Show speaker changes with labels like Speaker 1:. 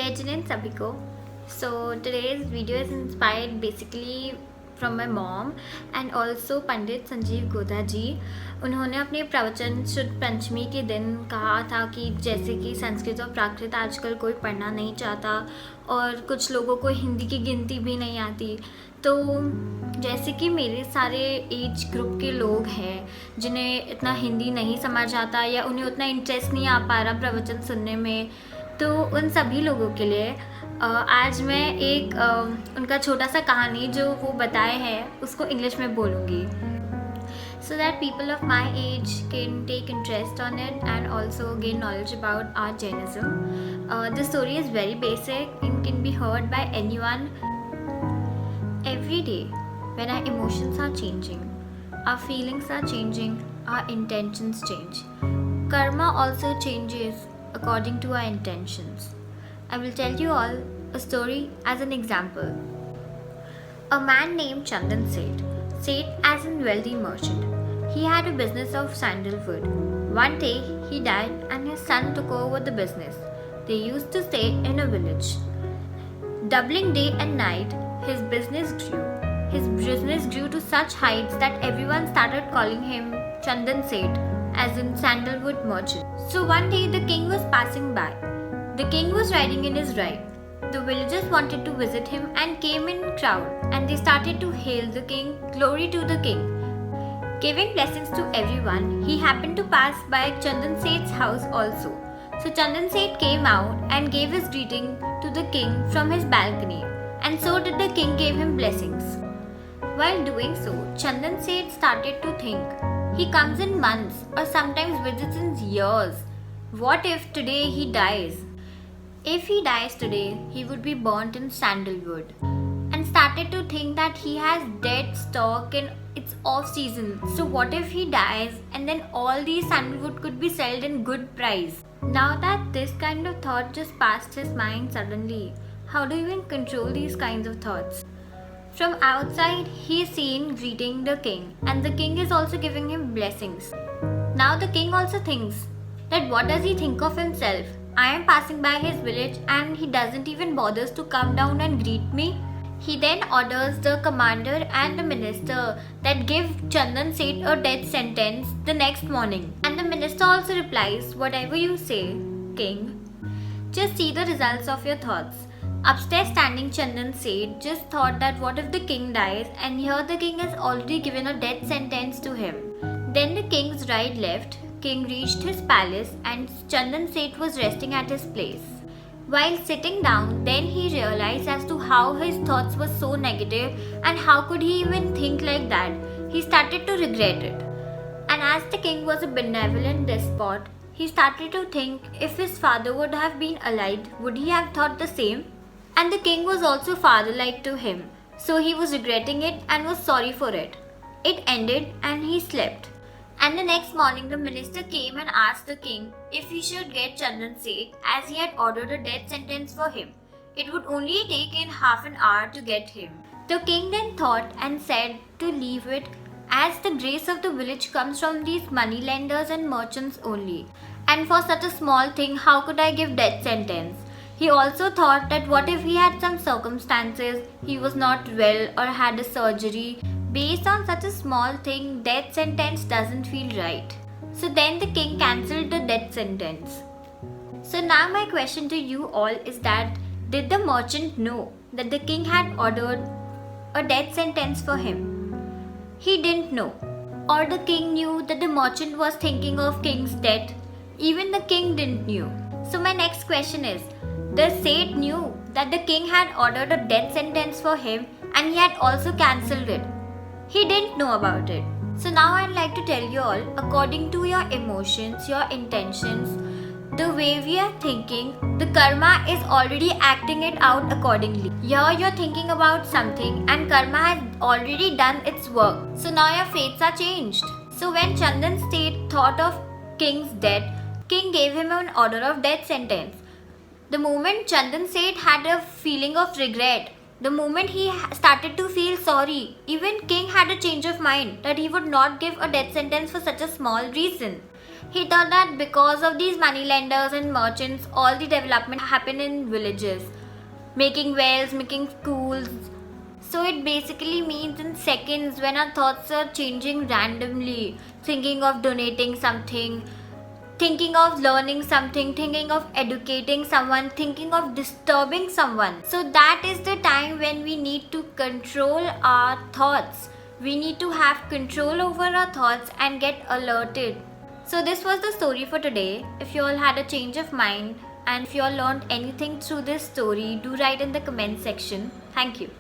Speaker 1: जय जिनेन सभी को. So today's video is inspired basically from my mom and also पंडित संजीव गोधा जी. उन्होंने अपने प्रवचन शुद्ध पंचमी के दिन कहा था कि जैसे कि संस्कृत और प्राकृत आजकल कोई पढ़ना नहीं चाहता और कुछ लोगों को हिंदी की गिनती भी नहीं आती. तो जैसे कि मेरे सारे एज ग्रुप के लोग हैं जिन्हें इतना हिंदी नहीं समझ आता या उन्हें उतना इंटरेस्ट नहीं आ पा रहा प्रवचन सुनने में, तो उन सभी लोगों के लिए आज मैं एक उनका छोटा सा कहानी जो वो बताए हैं उसको इंग्लिश में बोलूँगी, so that people of my age can take interest on it and also gain knowledge about our Jainism. The story is very basic and can be heard by anyone. Every day when our emotions are changing, our feelings are changing, our intentions change. Karma also changes according to our intentions. I will tell you all a story as an example. A man named Chandan Seth as a wealthy merchant. He had a business of sandalwood. One day he died and his son took over the business. They used to stay in a village. Doubling day and night, his business grew. His business grew to such heights that everyone started calling him Chandan Seth, as in sandalwood merchant. So one day the king was passing by. The king was riding in his ride. The villagers wanted to visit him and came in crowd, and they started to hail the king, "Glory to the king." Giving blessings to everyone, he happened to pass by Chandan Seth's house also. So Chandan Seth came out and gave his greeting to the king from his balcony, and so did the king gave him blessings. While doing so, Chandan Seth started to think, he comes in months or sometimes visits in years. What if today he dies? If he dies today, he would be burnt in sandalwood. And started to think that he has dead stock and it's off season. So what if he dies and then all these sandalwood could be sold in good price? Now that this kind of thought just passed his mind suddenly, how do you even control these kinds of thoughts? From outside, he is seen greeting the king, and the king is also giving him blessings. Now the king also thinks that what does he think of himself? I am passing by his village and he doesn't even bothers to come down and greet me. He then orders the commander and the minister that give Chandan Seth a death sentence the next morning. And the minister also replies, "Whatever you say, king, just see the results of your thoughts." Upstairs standing Chandan Seth just thought that what if the king dies, and here the king has already given a death sentence to him. Then the king's ride left, king reached his palace and Chandan Seth was resting at his place. While sitting down, then he realized as to how his thoughts were so negative and how could he even think like that. He started to regret it. And as the king was a benevolent despot, he started to think if his father would have been alive, would he have thought the same? And the king was also father-like to him, so he was regretting it and was sorry for it. It ended and he slept. And the next morning the minister came and asked the king if he should get Chandan Seth as he had ordered a death sentence for him. It would only take in half an hour to get him. The king then thought and said to leave it, as the grace of the village comes from these moneylenders and merchants only. And for such a small thing, how could I give death sentence? He also thought that what if he had some circumstances, he was not well or had a surgery. Based on such a small thing, death sentence doesn't feel right. So then the king cancelled the death sentence. So now my question to you all is that, did the merchant know that the king had ordered a death sentence for him? He didn't know. Or the king knew that the merchant was thinking of king's death? Even the king didn't know. So my next question is, the Seth knew that the king had ordered a death sentence for him and he had also cancelled it. He didn't know about it. So now I'd like to tell you all, according to your emotions, your intentions, the way we are thinking, the karma is already acting it out accordingly. Here you're thinking about something and karma has already done its work. So now your fates are changed. So when Chandan Seth thought of king's death, king gave him an order of death sentence. The moment Chandan Seth had a feeling of regret, the moment he started to feel sorry, even king had a change of mind that he would not give a death sentence for such a small reason. He thought that because of these moneylenders and merchants, all the development happened in villages, making wells, making schools. So it basically means in seconds when our thoughts are changing randomly, thinking of donating something, thinking of learning something, thinking of educating someone, thinking of disturbing someone. So that is the time when we need to control our thoughts. We need to have control over our thoughts and get alerted. So this was the story for today. If you all had a change of mind and if you all learned anything through this story, do write in the comment section. Thank you.